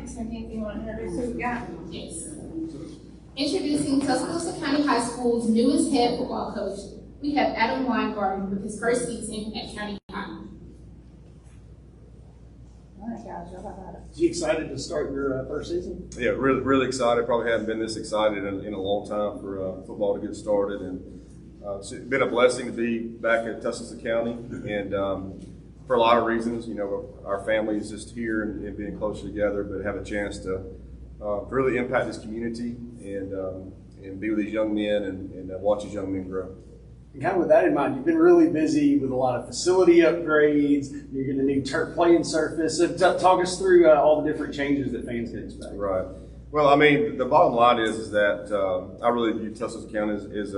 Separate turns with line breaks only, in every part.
Cynthia, you want to introduce who we got?
Yes. Introducing Tuscaloosa County High School's newest head football coach, we have Adam Weingarten with his first season at County High.
All right, guys, y'all got it.
You excited to start your first season?
Yeah, really excited. Probably haven't been this excited in a long time for football to get started, and it's been a blessing to be back at Tuscaloosa County, and for a lot of reasons. You know, our family is just here and being closer together, but have a chance to really impact this community and be with these young men and watch these young men grow.
And kind of with that in mind, you've been really busy with a lot of facility upgrades. You're getting a new turf playing surface. So talk us through all the different changes that fans can expect.
Right. Well, I mean, the bottom line is that I really view Tuscaloosa County as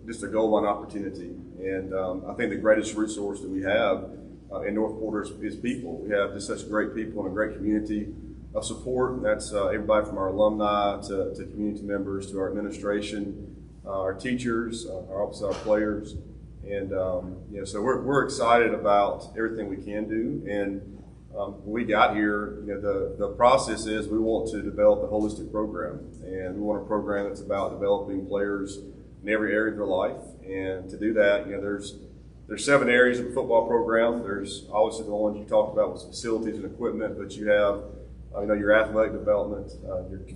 just a goal line opportunity. And I think the greatest resource that we have in North Porter is people. We have just such great people and a great community of support. And that's everybody from our alumni to community members to our administration, our teachers, our players. And so we're excited about everything we can do. And when we got here, the process is we want to develop a holistic program, and we want a program that's about developing players in every area of their life. And to do that, there's 7 areas of the football program. There's obviously the ones you talked about with facilities and equipment, but you have your athletic development,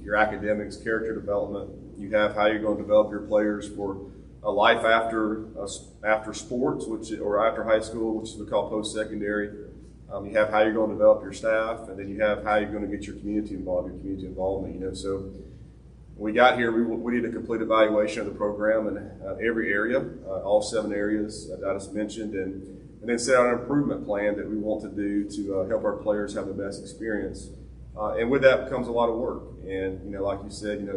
your academics, character development. You have how you're going to develop your players for a life after sports, or after high school, which is what we call post-secondary. You have how you're going to develop your staff, and then you have how you're going to get your community involved, your community involvement. So when we got here, we did a complete evaluation of the program in every area, all 7 areas that I just mentioned, and then set out an improvement plan that we want to do to help our players have the best experience. And with that comes a lot of work. And like you said,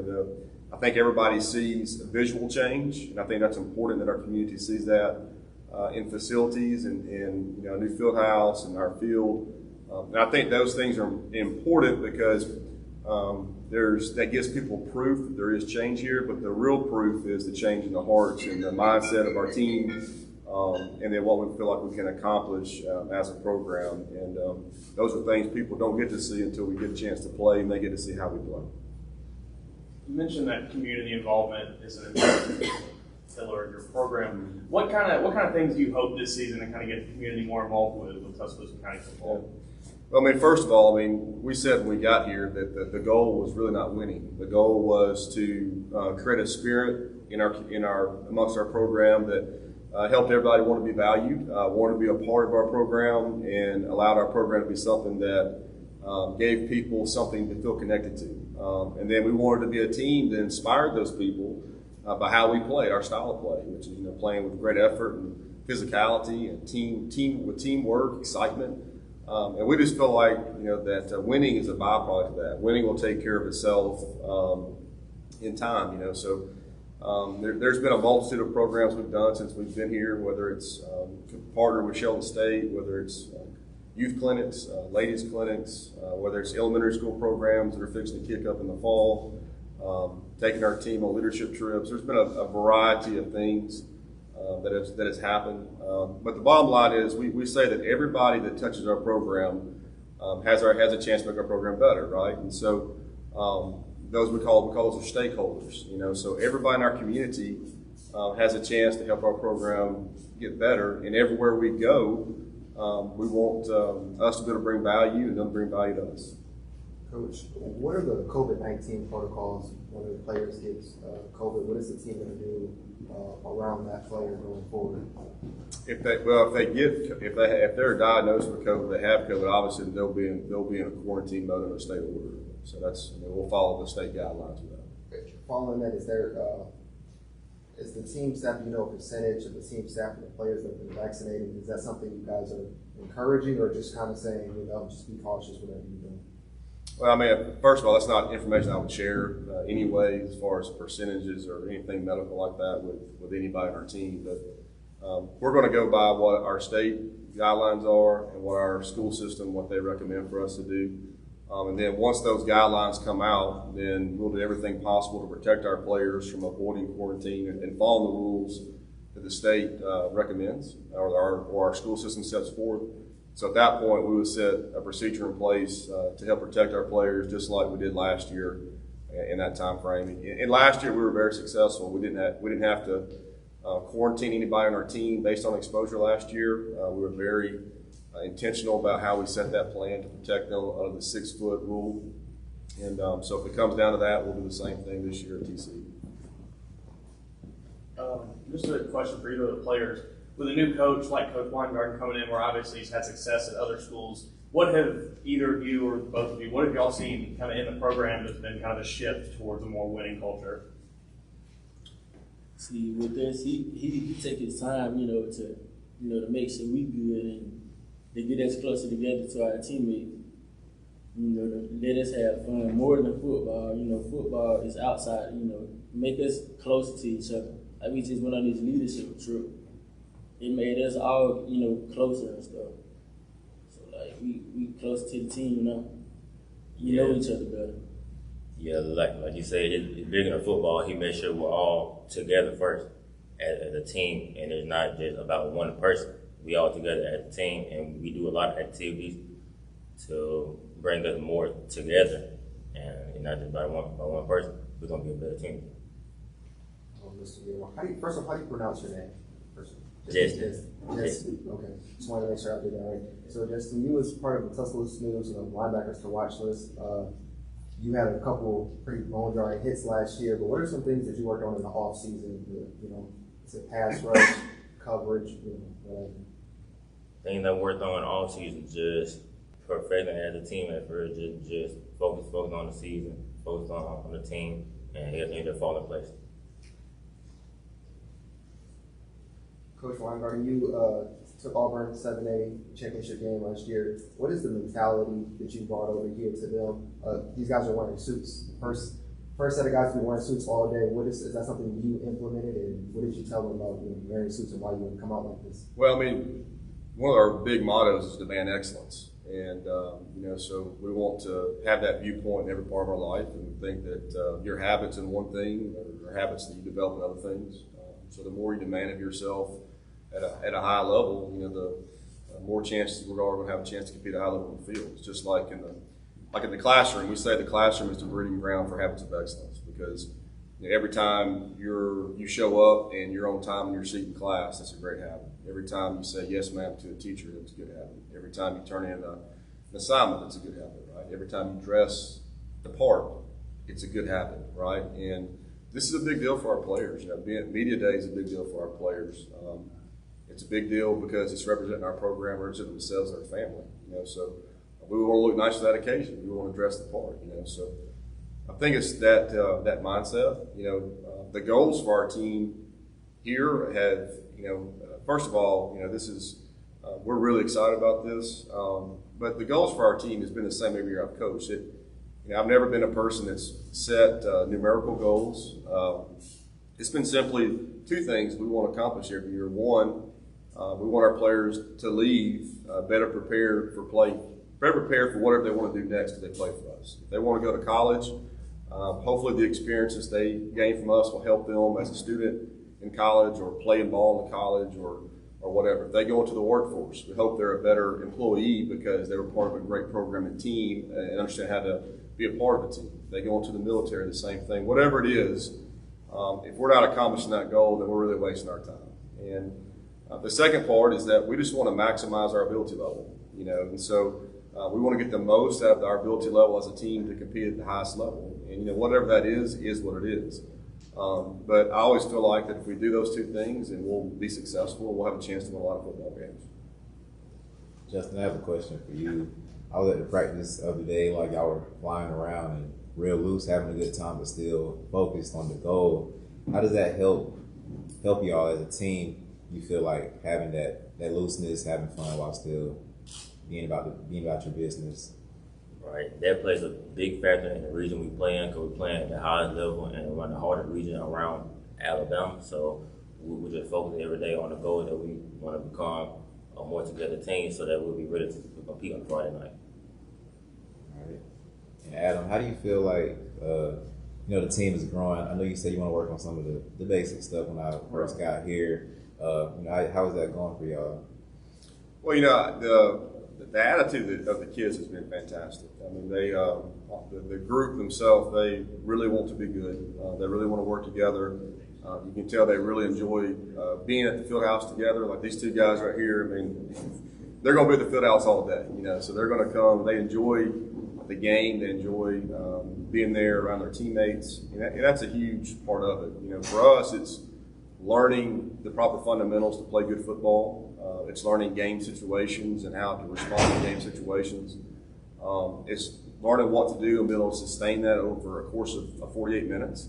I think everybody sees a visual change, and I think that's important that our community sees that in facilities and a new field house and our field. And I think those things are important because that gives people proof that there is change here, but the real proof is the change in the hearts and the mindset of our team, and then what we feel like we can accomplish as a program. And those are things people don't get to see until we get a chance to play, and they get to see how we play.
You mentioned that community involvement is an important pillar of your program. What kind of things do you hope this season to kind of get the community more involved with Tuscaloosa County football?
Well, first of all, we said when we got here that the goal was really not winning. The goal was to create a spirit amongst our program that helped everybody want to be valued, want to be a part of our program, and allowed our program to be something that gave people something to feel connected to. And then we wanted to be a team that inspired those people by how we play, our style of play, which is playing with great effort and physicality and teamwork, excitement. And we just feel like that winning is a byproduct of that. Winning will take care of itself in time. So there's been a multitude of programs we've done since we've been here, whether it's partner with Sheldon State, whether it's youth clinics, ladies clinics, whether it's elementary school programs that are fixing to kick up in the fall, taking our team on leadership trips. There's been a variety of things that has happened. But the bottom line is we say that everybody that touches our program has a chance to make our program better, right? And so those we call those are stakeholders. So everybody in our community has a chance to help our program get better. And everywhere we go, we want us to be able to bring value and them to bring value to us.
Coach, what are the COVID-19 protocols when the players get COVID? What is the team going to do around that player going forward?
If they're diagnosed with COVID, they have COVID. Obviously, they'll be in a quarantine mode under a state order. So that's we'll follow the state guidelines with that.
Following that, is the team staff, a percentage of the team staff and the players that have been vaccinated? Is that something you guys are encouraging, or just kind of saying, just be cautious whatever you're doing?
Well, first of all, that's not information I would share anyway, as far as percentages or anything medical like that with anybody on our team. But we're going to go by what our state guidelines are and what our school system, what they recommend for us to do. And then once those guidelines come out, then we'll do everything possible to protect our players from avoiding quarantine and following the rules that the state recommends or our school system sets forth. So at that point, we would set a procedure in place to help protect our players, just like we did last year in that time frame. And last year, we were very successful. We didn't have to quarantine anybody on our team based on exposure last year. We were very intentional about how we set that plan to protect them under the 6-foot rule. And so if it comes down to that, we'll do the same thing this year at TC.
Just a question for either of the players. With a new coach like Coach Weingarten coming in, where obviously he's had success at other schools, what have either of you or both of you, what have y'all seen kind of in the program that's been kind of a shift towards a more winning culture?
See, with this, he take his time, to make sure we good and to get us closer together to our teammates. To let us have fun more than football. Football is outside. Make us closer to each other. Like we just went on this leadership trip. It made us all, closer and stuff. So like we close to the team, know each other better.
Yeah, like you said, it's bigger than football. He made sure we're all together first as a team, and it's not just about one person. We all together as a team, and we do a lot of activities to bring us more together, and not just by one person. We're gonna be a better team.
Mr. Gilmore, first off, how do you pronounce your name?
Justin.
Okay. Just wanted to make sure I did that right. So, Justin, you was part of the Tuscaloosa News, linebackers to watch list. You had a couple pretty bone-dry hits last year, but what are some things that you worked on in the off season? Is it pass rush, coverage, whatever?
Things I worked on all season, just perfecting as a team effort, just focus on the season, focus on the team, and everything to fall in place.
Coach Weingarten, you took Auburn 7A championship game last year. What is the mentality that you brought over here to them? These guys are wearing suits. First set of guys to be wearing suits all day. Is that something you implemented, and what did you tell them about wearing suits and why you would come out like this?
Well, I mean, one of our big mottos is demand excellence. And, so we want to have that viewpoint in every part of our life and think that your habits in one thing are habits that you develop in other things. So the more you demand of yourself at a high level, the more chances we're going to have a chance to compete at a high level in the field. It's just like in the classroom, we say the classroom is the breeding ground for habits of excellence, because every time you show up and you're on time in your seat in class, that's a great habit. Every time you say yes, ma'am, to a teacher, that's a good habit. Every time you turn in an assignment, that's a good habit, right? Every time you dress the part, it's a good habit, right? And this is a big deal for our players. Media Day is a big deal for our players. It's a big deal because it's representing our program, representing themselves and their family. So we want to look nice for that occasion. We want to dress the part. So I think it's that mindset. The goals for our team here have, first of all, this is we're really excited about this. But the goals for our team has been the same every year I've coached. I've never been a person that's set numerical goals. It's been simply two things we want to accomplish every year. One, we want our players to leave better prepared for whatever they want to do next as they play for us. If they want to go to college, hopefully the experiences they gain from us will help them as a student in college or playing ball in college or whatever. If they go into the workforce, we hope they're a better employee because they were part of a great program and team and understand how to be a part of a team. If they go into the military, the same thing. Whatever it is, if we're not accomplishing that goal, then we're really wasting our time. And the second part is that we just want to maximize our ability level, and so we want to get the most out of our ability level as a team to compete at the highest level. And, whatever that is what it is. But I always feel like that if we do those two things, then we'll be successful. We'll have a chance to win a lot of football games.
Justin, I have a question for you. I was at the practice the other day, like y'all were flying around and real loose, having a good time, but still focused on the goal. How does that help y'all as a team? You feel like having that looseness, having fun while still being about your business?
Right, that plays a big factor in the region we play in, because we play at the highest level and run the hardest region around Alabama. So we just focus every day on the goal that we want to become a more together team, so that we'll be ready to compete on Friday night.
All right. And Adam, how do you feel like the team is growing? I know you said you want to work on some of the basic stuff when I first got here. How is that going for y'all?
Well, the attitude of the kids has been fantastic. I mean, the group themselves, they really want to be good. They really want to work together. You can tell they really enjoy being at the field house together. Like these two guys right here, I mean, they're going to be at the field house all day, so they're going to come. They enjoy the game. They enjoy being there around their teammates, and that's a huge part of it. For us, it's learning the proper fundamentals to play good football. It's learning game situations and how to respond to game situations. It's learning what to do and being able to sustain that over a course of 48 minutes.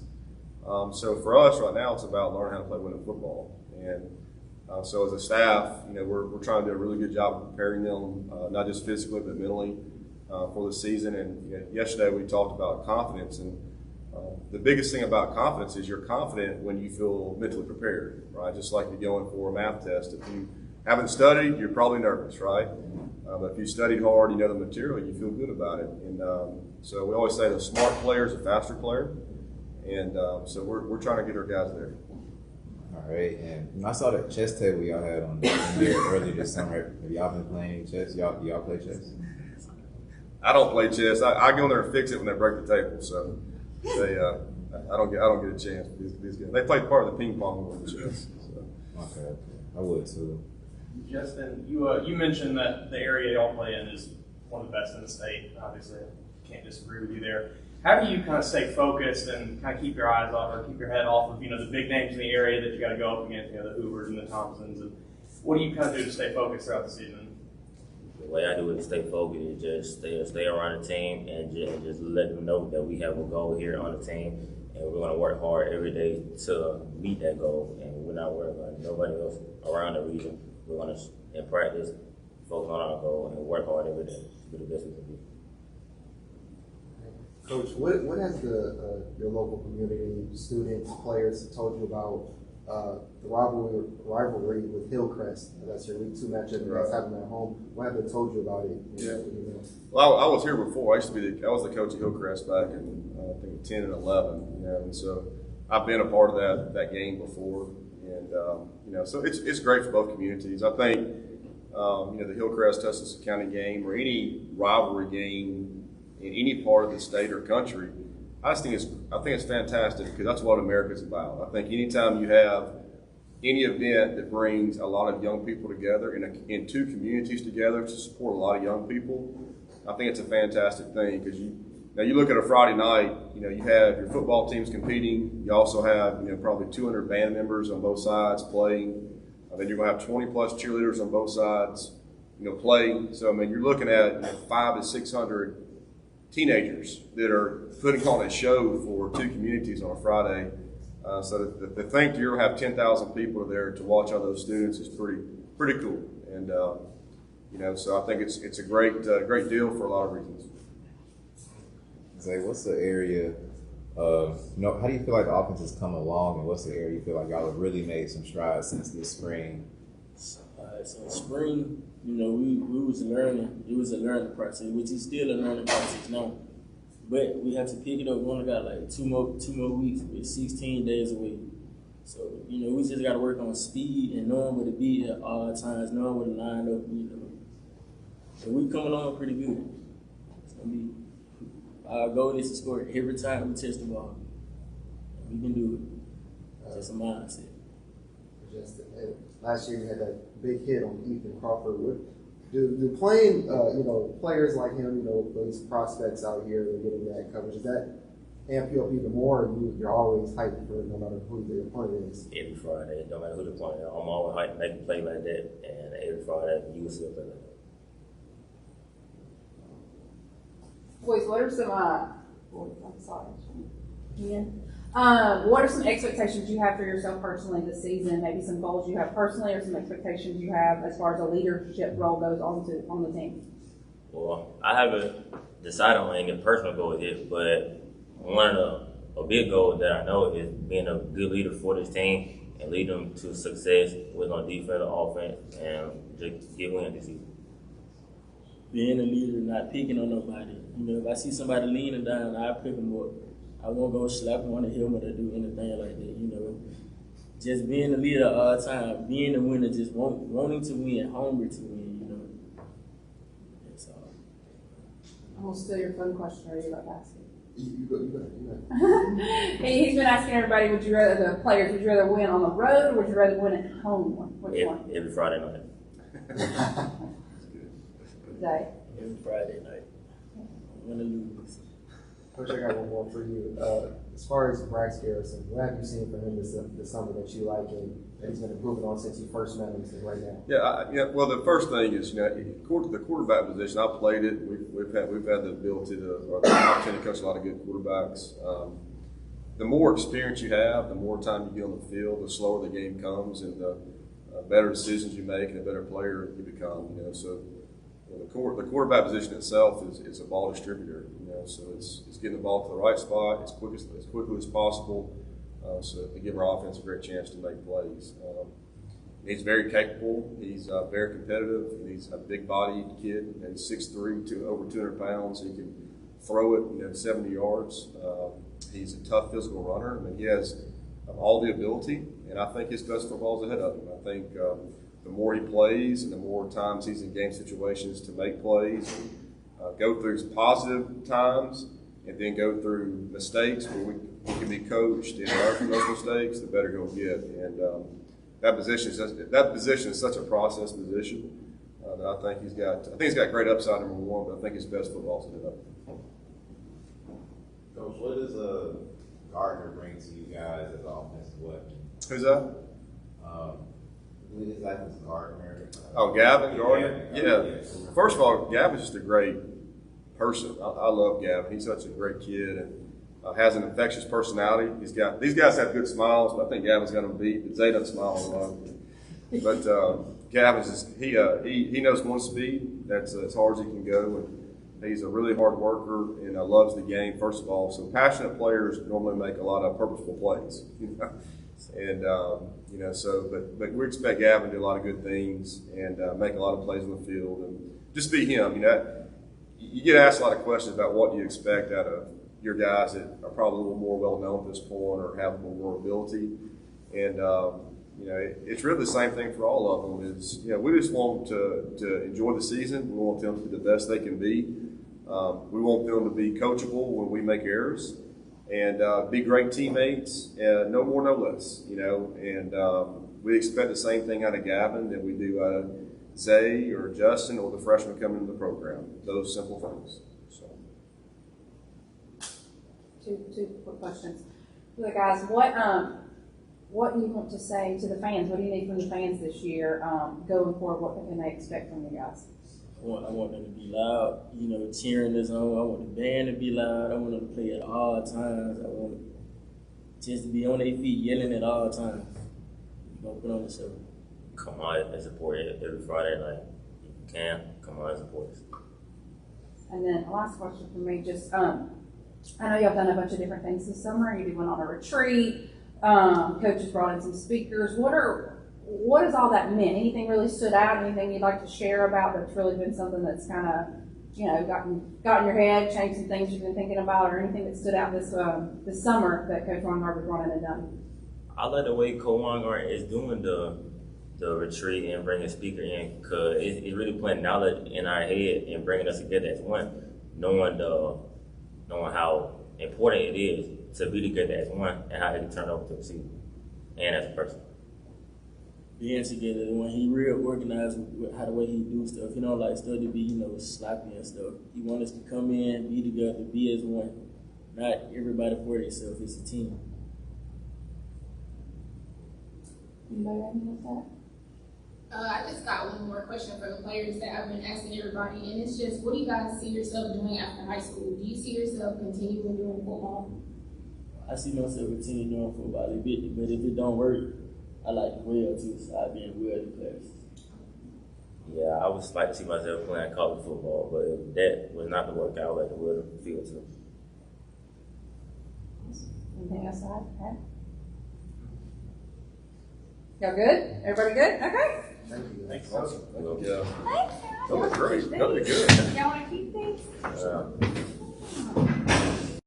So for us right now, it's about learning how to play winning football. And so as a staff, we're trying to do a really good job of preparing them, not just physically but mentally for the season. And yesterday we talked about confidence, and the biggest thing about confidence is you're confident when you feel mentally prepared, right? Just like you're going for a math test. If you haven't studied, you're probably nervous, right? But if you studied hard, you know the material, you feel good about it. And so we always say the smart player is a faster player. And so we're trying to get our guys there.
All right, and I saw that chess table y'all had on here earlier this summer. Have y'all been playing chess? Y'all play chess?
I don't play chess. I go in there and fix it when they break the table. So I don't get a chance. These guys. They play part of the ping pong with the chess. So.
Okay, I would too.
Justin, you mentioned that the area y'all play in is one of the best in the state. Obviously, I can't disagree with you there. How do you kind of stay focused and kind of keep your eyes off or keep your head off of the big names in the area that you got to go up against, the Hoovers and the Thompsons, and what do you kind of do to stay focused throughout the season?
The way I do it to stay focused is just stay around the team and just let them know that we have a goal here on the team, and we're going to work hard every day to meet that goal, and we're not worried about nobody else around the region. We're going to, in practice, focus on our goal and work hard every day to be the best we can be.
Coach, what has your local community, students, players told you about the rivalry with Hillcrest? That's your League 2 matchup you guys having at home. What have they told you about it?
Well, I was here before. I was the coach of Hillcrest back in I think 10 and 11. And so I've been a part of that game before, and so it's great for both communities. I think the Hillcrest Tuscaloosa County game or any rivalry game in any part of the state or country, I think it's fantastic because that's what America's about. I think anytime you have any event that brings a lot of young people together in two communities together to support a lot of young people, I think it's a fantastic thing because you look at a Friday night, you have your football teams competing. You also have probably 200 band members on both sides playing. Then you're going to have 20 plus cheerleaders on both sides, playing. So you're looking at 500 to 600 teenagers that are putting on a show for two communities on a Friday. So to think you'll have 10,000 people there to watch all those students is pretty cool. And so I think it's a great deal for a lot of reasons.
Zay, what's the area? How do you feel like the offense has come along, and what's the area you feel like y'all have really made some strides since this spring?
So spring, we was learning. It was a learning process, which is still a learning process now. But we have to pick it up. We only got like two more weeks with 16 days away. So we just got to work on speed and knowing where to be at all times, knowing where to line up. So we coming along pretty good. It's gonna be our goal is to score every time we touch the ball. We can do it. It's just a mindset.
Last year you had that big hit on Ethan Crawford. Do playing, players like him, those prospects out here, they're getting that coverage. Does that amp you up even more? Or you're always hyped for no matter who the opponent is?
Every Friday, no matter who the opponent is, I'm always hyped to make a play like that, and every Friday you will see a play like that.
Boys, what are some what are some expectations you have for yourself personally this season? Maybe some goals you have personally, or some expectations you have as far as a leadership role goes on the team.
Well, I haven't decided on any personal goals yet, but a big goal that I know is being a good leader for this team and lead them to success with on defense, offense, and just get wins this season.
Being a leader, not picking on nobody. If I see somebody leaning down, I pick them up. I won't go slap them on the helmet or do anything like that. Just being a leader all the time, being a winner, just wanting to win, hungry to win.
I'm gonna steal your fun question. Are you about to ask it?
You go.
He's been asking everybody, would you rather, the players, would you rather win on the road or would you rather win at home? Which one?
Every Friday night.
Zay?
Every Friday night. Win or lose.
Coach, I got one more for you. As far as Bryce Garrison, what have you seen from him this summer that you like and that he's been improving on since you first met him to right now?
Well, the first thing is, the quarterback position. I played it. We've had the ability or the opportunity to coach a lot of good quarterbacks. The more experience you have, the more time you get on the field, the slower the game comes, and the better decisions you make, and the better player you become. So the quarterback position itself is a ball distributor. So it's getting the ball to the right spot as quickly as possible. So to give our offense a great chance to make plays. He's very capable. He's very competitive. He's a big-bodied kid, and 6'3", to over 200 pounds. He can throw it 70 yards. He's a tough physical runner. I mean, he has all the ability, and I think his best football is ahead of him. I think the more he plays and the more times he's in game situations to make plays, go through positive times, and then go through mistakes where we can be coached and learn from those mistakes, the better he'll get. And that position is such a process position that I think he's got great upside, number one, but I think his best football is ahead of him.
Coach, what does Gardner bring to you guys as an offensive weapon?
Who's that?
Who is like this Gardner?
Oh, Gavin Gardner? Yeah. First of all, Gavin's just a great person. I love Gavin. He's such a great kid and has an infectious personality. These guys have good smiles, but I think Gavin's got them beat. But Zay doesn't smile a lot. But Gavin's just he knows one speed. That's as hard as he can go, and he's a really hard worker and loves the game. First of all, so passionate players normally make a lot of purposeful plays. And but we expect Gavin to do a lot of good things and make a lot of plays on the field and just be him. You get asked a lot of questions about what do you expect out of your guys that are probably a little more well known at this point or have more ability. And it's really the same thing for all of them. Is we just want them to enjoy the season. We want them to be the best they can be. We want them to be coachable when we make errors. And be great teammates, no more, no less, And we expect the same thing out of Gavin that we do out of Zay or Justin or the freshmen coming into the program. Those simple things. So.
Two quick questions. For the guys, what do you want to say to the fans? What do you need from the fans this year going forward? What can they expect from you guys?
I want them to be loud, cheering us on. I want the band to be loud. I want them to play at all times. I want them just to be on their feet, yelling at all times. Put on the show.
Come on and support it every Friday night. If you can, come on and support us.
And then the last question for me, just I know y'all done a bunch of different things this summer. You went on a retreat. Coaches brought in some speakers. What has all that meant? Anything really stood out? Anything you'd like to share about that's really been something that's kind of, got in your head, changed some things you've been thinking about, or anything that stood out this summer that Coach Weingart brought in and done?
I like the way Coach Weingart is doing the retreat and bringing a speaker in, because it's really putting knowledge in our head and bringing us together as one, knowing how important it is to be together as one and how it can turn over to the season and as a person.
Being together, when he real organized with the way he do stuff, he don't like stuff to be, sloppy and stuff. He want us to come in, be together, be as one. Not everybody for themselves, it's a team.
Anybody have anything with that?
I just got one more question for the players that I've been asking everybody, and it's just, what do you guys see yourself doing after high school? Do you see yourself continuing doing football?
I see myself continuing doing football a bit, but if it don't work, I like to well too, so I've been well in class.
Yeah, I would like to see myself playing college football, but if that was not to work out, I would like to well the field too.
Anything else to add? Y'all good? Everybody good? Okay.
Thank you.
Thanks. Awesome.
Yeah.
Thanks.
That was great. That was good.
Y'all want to keep things?